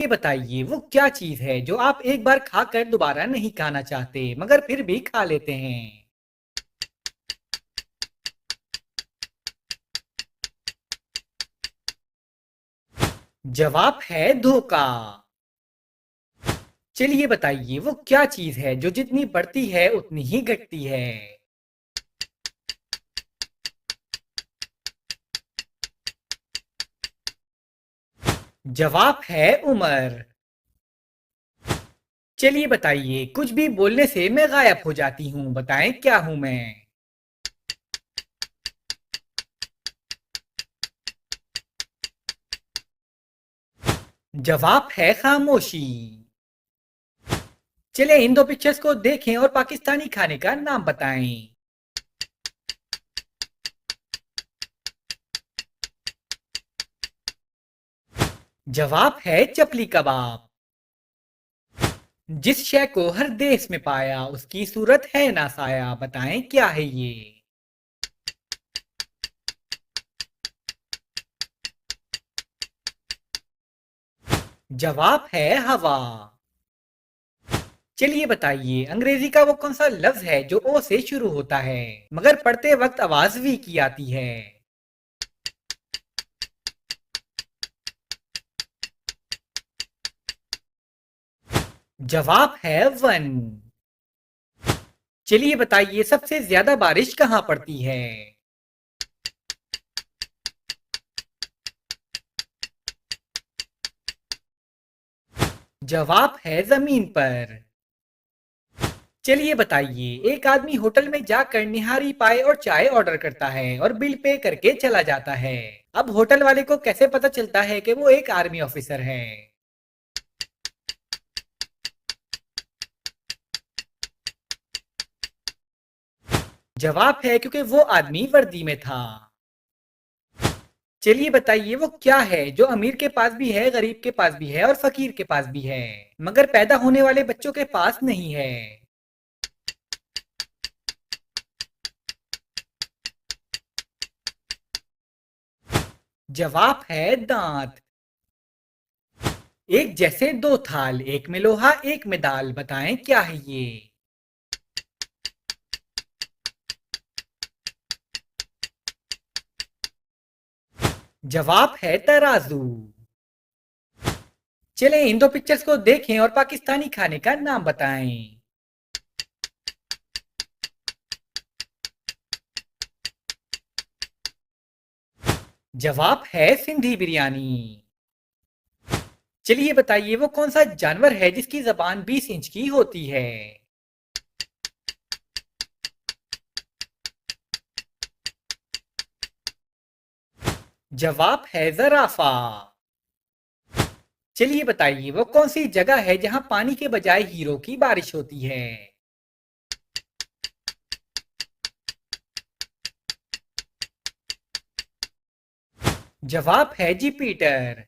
ये बताइए वो क्या चीज है जो आप एक बार खाकर दोबारा नहीं खाना चाहते मगर फिर भी खा लेते हैं। जवाब है धोखा। चलिए बताइए वो क्या चीज है जो जितनी बढ़ती है उतनी ही घटती है। जवाब है उम्र। चलिए बताइए कुछ भी बोलने से मैं गायब हो जाती हूँ, बताएं क्या हूं मैं। जवाब है खामोशी। चलिए इन दो पिक्चर्स को देखें और पाकिस्तानी खाने का नाम बताएं। जवाब है चपली कबाब। जिस शय को हर देश में पाया उसकी सूरत है ना साया, बताएं क्या है ये। जवाब है हवा। चलिए बताइए अंग्रेजी का वो कौन सा लफ्ज है जो ओ से शुरू होता है मगर पढ़ते वक्त आवाज वी की आती है। जवाब है वन। चलिए बताइए सबसे ज्यादा बारिश कहाँ पड़ती है। जवाब है जमीन पर। चलिए बताइए एक आदमी होटल में जाकर निहारी पाए और चाय ऑर्डर करता है और बिल पे करके चला जाता है। अब होटल वाले को कैसे पता चलता है कि वो एक आर्मी ऑफिसर है। जवाब है क्योंकि वो आदमी वर्दी में था। चलिए बताइए वो क्या है जो अमीर के पास भी है, गरीब के पास भी है और फकीर के पास भी है मगर पैदा होने वाले बच्चों के पास नहीं है। जवाब है दांत। एक जैसे दो थाल, एक में लोहा एक में दाल, बताएं क्या है ये। जवाब है तराजू। चलें इन दो पिक्चर्स को देखें और पाकिस्तानी खाने का नाम बताएं। जवाब है सिंधी बिरयानी। चलिए बताइए वो कौन सा जानवर है जिसकी जबान 20 इंच की होती है। जवाब है जराफा। चलिए बताइए वो कौन सी जगह है जहां पानी के बजाय हीरो की बारिश होती है। जवाब है जुपिटर।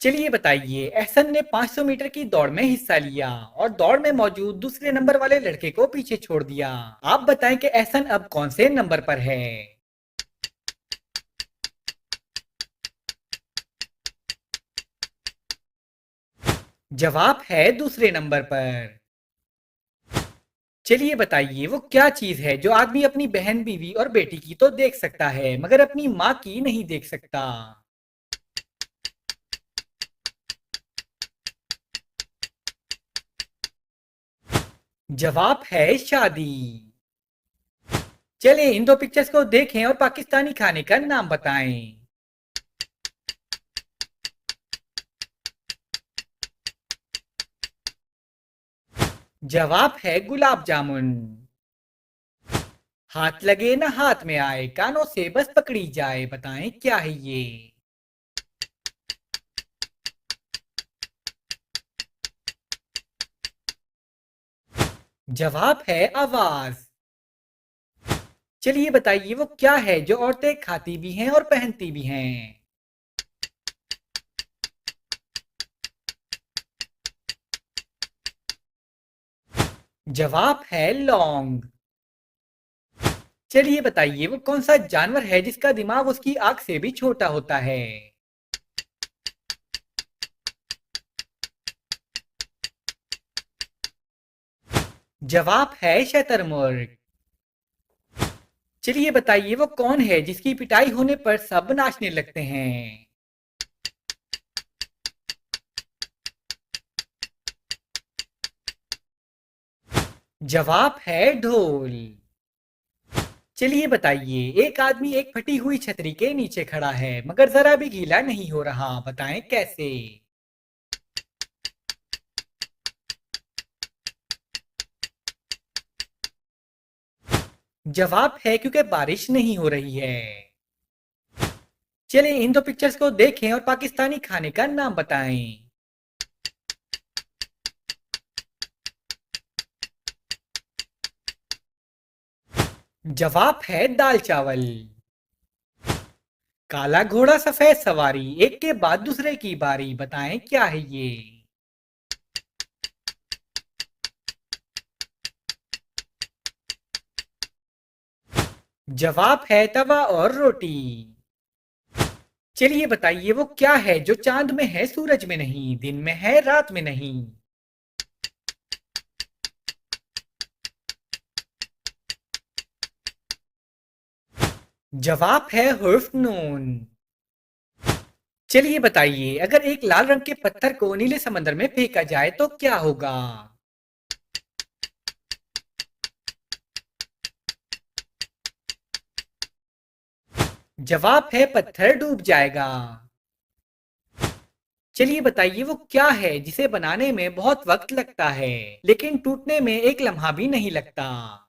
चलिए बताइए एहसन ने 500 मीटर की दौड़ में हिस्सा लिया और दौड़ में मौजूद दूसरे नंबर वाले लड़के को पीछे छोड़ दिया। आप बताएं कि एहसन अब कौन से नंबर पर है। जवाब है दूसरे नंबर पर। चलिए बताइए वो क्या चीज है जो आदमी अपनी बहन, बीवी और बेटी की तो देख सकता है मगर अपनी माँ की नहीं देख सकता। जवाब है शादी। चलिए इन दो पिक्चर्स को देखें और पाकिस्तानी खाने का नाम बताएं। जवाब है गुलाब जामुन। हाथ लगे ना हाथ में आए, कानों से बस पकड़ी जाए, बताएं क्या है ये। जवाब है आवाज। चलिए बताइए वो क्या है जो औरतें खाती भी हैं और पहनती भी हैं। जवाब है लौंग। चलिए बताइए वो कौन सा जानवर है जिसका दिमाग उसकी आंख से भी छोटा होता है। जवाब है शतरमुर्ग। चलिए बताइए वो कौन है जिसकी पिटाई होने पर सब नाचने लगते हैं। जवाब है ढोल। चलिए बताइए एक आदमी एक फटी हुई छतरी के नीचे खड़ा है मगर जरा भी गीला नहीं हो रहा, बताएं कैसे। जवाब है क्योंकि बारिश नहीं हो रही है। चलिए इन दो पिक्चर्स को देखें और पाकिस्तानी खाने का नाम बताएं। जवाब है दाल चावल। काला घोड़ा सफेद सवारी, एक के बाद दूसरे की बारी, बताएं क्या है ये। जवाब है तवा और रोटी। चलिए बताइए वो क्या है जो चांद में है सूरज में नहीं, दिन में है रात में नहीं। जवाब है हुर्फ नून। चलिए बताइए अगर एक लाल रंग के पत्थर को नीले समंदर में फेंका जाए तो क्या होगा। जवाब है पत्थर डूब जाएगा। चलिए बताइए वो क्या है जिसे बनाने में बहुत वक्त लगता है लेकिन टूटने में एक लम्हा भी नहीं लगता।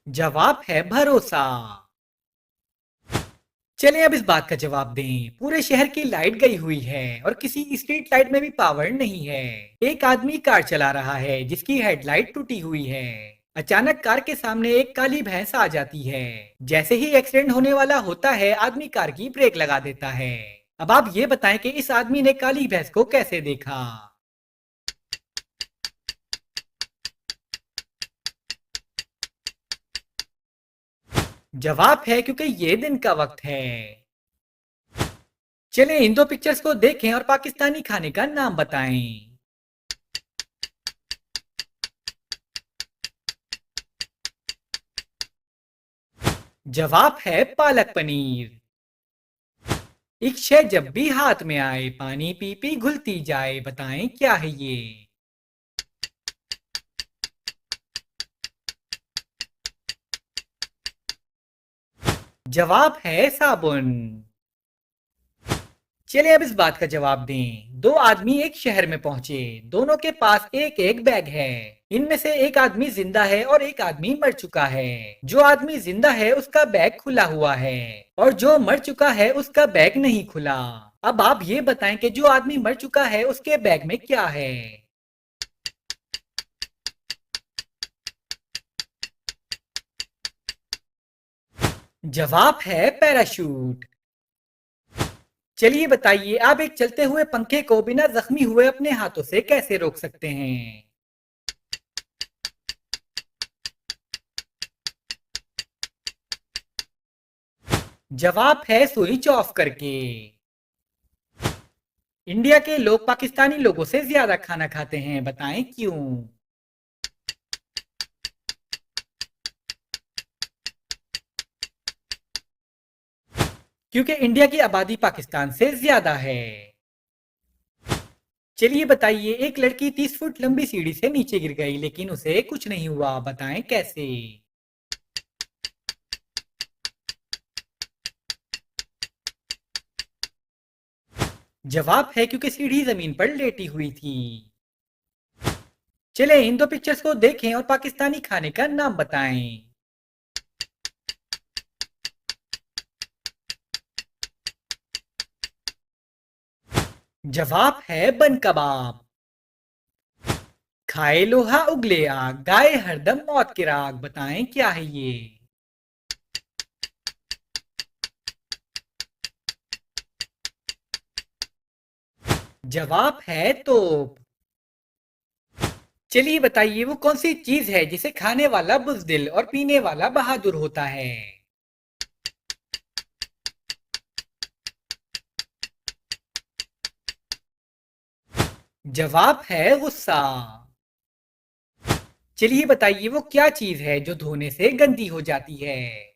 जवाब है भरोसा। चलिए अब इस बात का जवाब दें, पूरे शहर की लाइट गई हुई है और किसी स्ट्रीट लाइट में भी पावर नहीं है। एक आदमी कार चला रहा है जिसकी हेडलाइट टूटी हुई है। अचानक कार के सामने एक काली भैंस आ जाती है। जैसे ही एक्सीडेंट होने वाला होता है आदमी कार की ब्रेक लगा देता है। अब आप ये बताएं कि इस आदमी ने काली भैंस को कैसे देखा। जवाब है क्योंकि ये दिन का वक्त है। चलें इन दो पिक्चर्स को देखें और पाकिस्तानी खाने का नाम बताएं। जवाब है पालक पनीर। एक शय जब भी हाथ में आए पानी पी पी घुलती जाए, बताएं क्या है ये। जवाब है साबुन। चलिए अब इस बात का जवाब दें, दो आदमी एक शहर में पहुंचे, दोनों के पास एक एक बैग है। इनमें से एक आदमी जिंदा है और एक आदमी मर चुका है। जो आदमी जिंदा है उसका बैग खुला हुआ है और जो मर चुका है उसका बैग नहीं खुला। अब आप ये बताएं कि जो आदमी मर चुका है उसके बैग में क्या है। जवाब है पैराशूट। चलिए बताइए आप एक चलते हुए पंखे को बिना जख्मी हुए अपने हाथों से कैसे रोक सकते हैं। जवाब है स्विच ऑफ करके। इंडिया के लोग पाकिस्तानी लोगों से ज्यादा खाना खाते हैं, बताएं क्यों। क्योंकि इंडिया की आबादी पाकिस्तान से ज्यादा है। चलिए बताइए एक लड़की 30 फुट लंबी सीढ़ी से नीचे गिर गई लेकिन उसे कुछ नहीं हुआ, बताएं कैसे। जवाब है क्योंकि सीढ़ी जमीन पर लेटी हुई थी। चले इन दो पिक्चर्स को देखें और पाकिस्तानी खाने का नाम बताएं। जवाब है बन कबाब। खाए लोहा उगले आग, गाए हरदम मौत की राग, बताएं क्या है ये। जवाब है तोप। चलिए बताइए वो कौन सी चीज है जिसे खाने वाला बुजदिल और पीने वाला बहादुर होता है। जवाब है गुस्सा। चलिए बताइए वो क्या चीज है जो धोने से गंदी हो जाती है।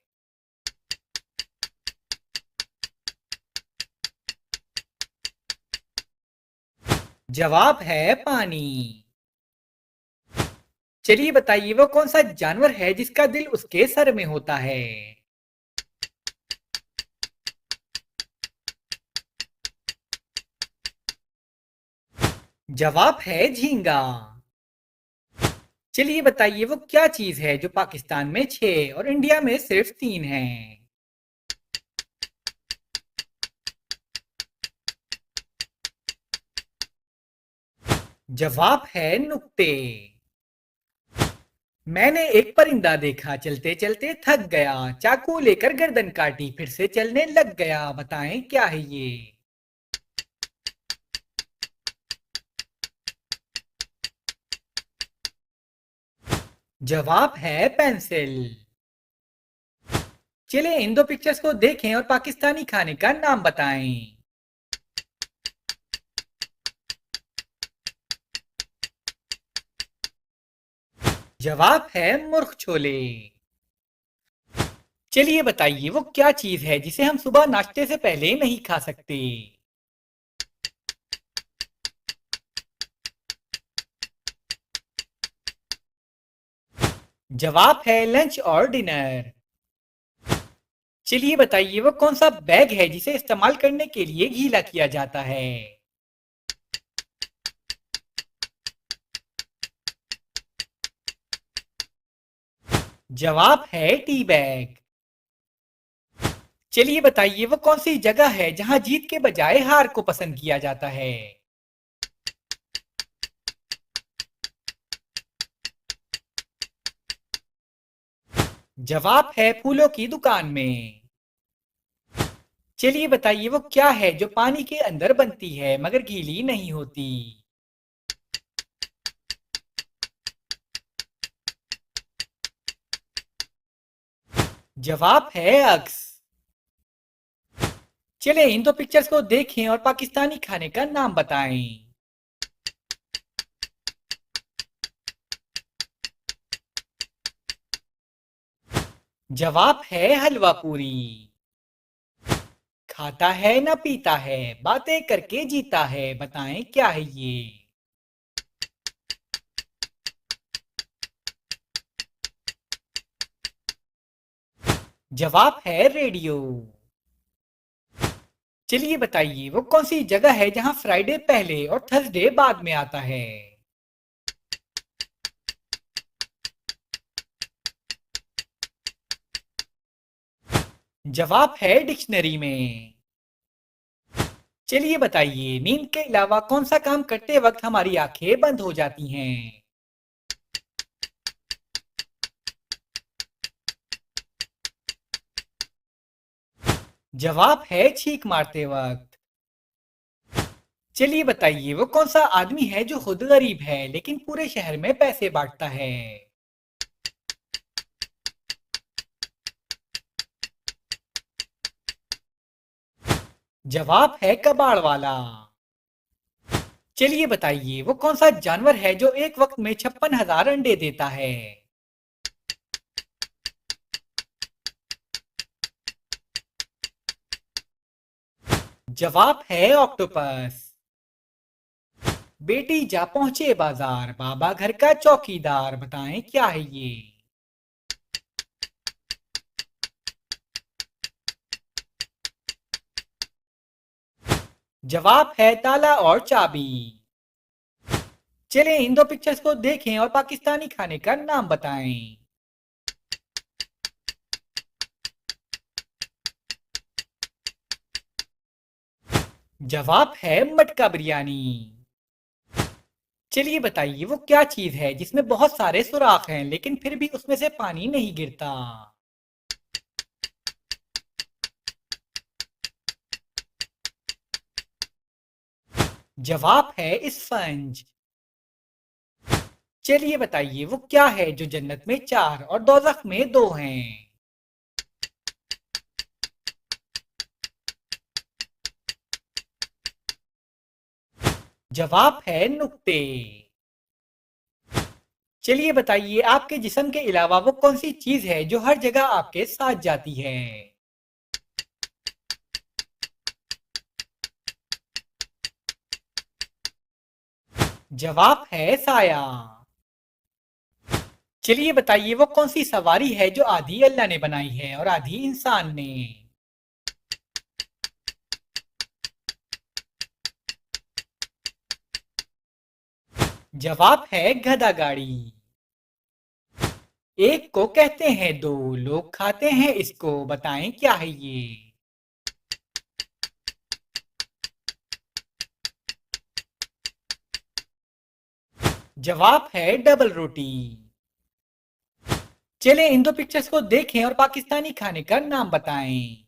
जवाब है पानी। चलिए बताइए वो कौन सा जानवर है जिसका दिल उसके सर में होता है। जवाब है झींगा। चलिए बताइए वो क्या चीज है जो पाकिस्तान में 6 और इंडिया में सिर्फ 3 है। जवाब है नुक्ते। मैंने एक परिंदा देखा चलते चलते थक गया, चाकू लेकर गर्दन काटी फिर से चलने लग गया, बताएं क्या है ये। जवाब है पेंसिल। चलिए इन दो पिक्चर्स को देखें और पाकिस्तानी खाने का नाम बताएं। जवाब है मूर्ख छोले। चलिए बताइए वो क्या चीज है जिसे हम सुबह नाश्ते से पहले नहीं खा सकते। जवाब है लंच और डिनर। चलिए बताइए वो कौन सा बैग है जिसे इस्तेमाल करने के लिए गीला किया जाता है। जवाब है टी बैग। चलिए बताइए वो कौन सी जगह है जहां जीत के बजाय हार को पसंद किया जाता है। जवाब है फूलों की दुकान में। चलिए बताइए वो क्या है जो पानी के अंदर बनती है मगर गीली नहीं होती। जवाब है अक्स। चले इन दो पिक्चर्स को देखें और पाकिस्तानी खाने का नाम बताएं। जवाब है हलवा पूरी। खाता है ना पीता है, बातें करके जीता है, बताएं क्या है ये। जवाब है रेडियो। चलिए बताइए वो कौन सी जगह है जहां फ्राइडे पहले और थर्सडे बाद में आता है। जवाब है डिक्शनरी में। चलिए बताइए नींद के अलावा कौन सा काम करते वक्त हमारी आंखें बंद हो जाती हैं। जवाब है छींक मारते वक्त। चलिए बताइए वो कौन सा आदमी है जो खुद गरीब है लेकिन पूरे शहर में पैसे बांटता है। जवाब है कबाड़ वाला। चलिए बताइए वो कौन सा जानवर है जो एक वक्त में 56,000 अंडे देता है। जवाब है ऑक्टोपस। बेटी जा पहुंचे बाजार, बाबा घर का चौकीदार, बताएं क्या है ये। जवाब है ताला और चाबी। चलें इन दो पिक्चर्स को देखें और पाकिस्तानी खाने का नाम बताएं। जवाब है मटका बिरयानी। चलिए बताइए वो क्या चीज है जिसमें बहुत सारे सुराख हैं लेकिन फिर भी उसमें से पानी नहीं गिरता। जवाब है स्पंज। चलिए बताइए वो क्या है जो जन्नत में 4 और दोजख में 2 हैं। जवाब है नुक्ते। चलिए बताइए, आपके जिस्म के अलावा वो कौन सी चीज है जो हर जगह आपके साथ जाती है? जवाब है साया। चलिए बताइए, वो कौन सी सवारी है जो आधी अल्लाह ने बनाई है और आधी इंसान ने? जवाब है गधा गाड़ी। एक को कहते हैं दो, लोग खाते हैं इसको, बताएं क्या है ये? जवाब है डबल रोटी। चले इन दो पिक्चर्स को देखें और पाकिस्तानी खाने का नाम बताएं।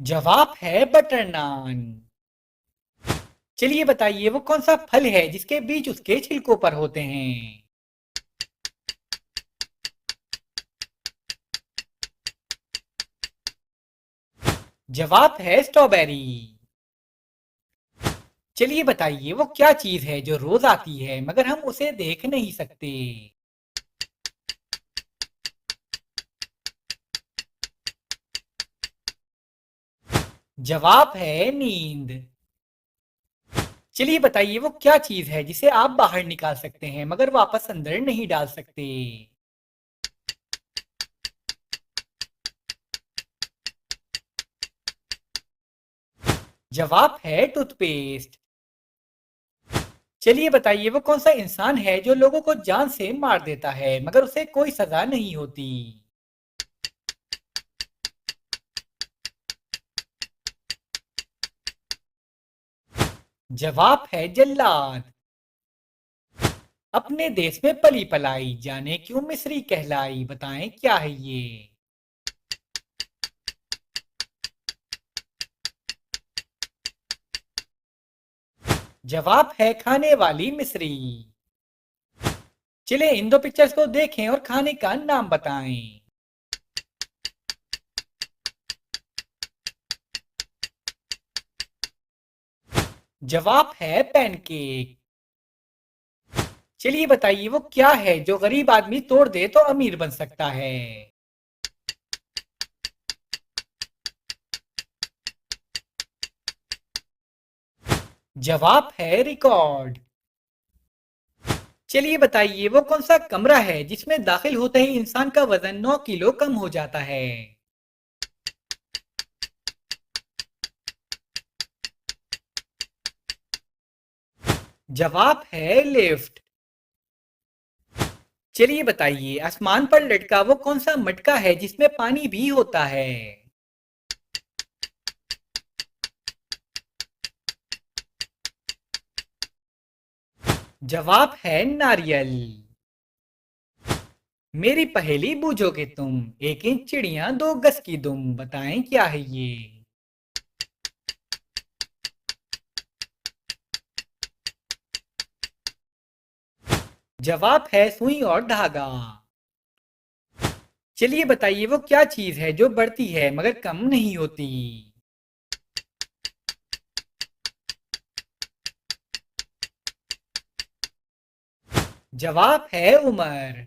जवाब है बटर नान। चलिए बताइए, वो कौन सा फल है जिसके बीज उसके छिलकों पर होते हैं? जवाब है स्ट्रॉबेरी। चलिए बताइए, वो क्या चीज है जो रोज आती है मगर हम उसे देख नहीं सकते? जवाब है नींद। चलिए बताइए, वो क्या चीज है जिसे आप बाहर निकाल सकते हैं मगर वापस अंदर नहीं डाल सकते? जवाब है टूथपेस्ट। चलिए बताइए, वो कौन सा इंसान है जो लोगों को जान से मार देता है मगर उसे कोई सजा नहीं होती? जवाब है जल्लाद। अपने देश में पली पलाई, जाने क्यों मिस्री कहलाई, बताएं क्या है ये? जवाब है खाने वाली मिस्री। चले इन दो पिक्चर्स को देखें और खाने का नाम बताएं। जवाब है पैनकेक। चलिए बताइए, वो क्या है जो गरीब आदमी तोड़ दे तो अमीर बन सकता है? जवाब है रिकॉर्ड। चलिए बताइए, वो कौन सा कमरा है जिसमें दाखिल होते ही इंसान का वजन 9 किलो कम हो जाता है? जवाब है लिफ्ट। चलिए बताइए, आसमान पर लटका वो कौन सा मटका है जिसमें पानी भी होता है? जवाब है नारियल। मेरी पहेली बूझोगे तुम, 1 इंच चिड़िया 2 गज की दुम, बताएं क्या है ये? जवाब है सुई और धागा। चलिए बताइए, वो क्या चीज है जो बढ़ती है मगर कम नहीं होती? जवाब है उम्र।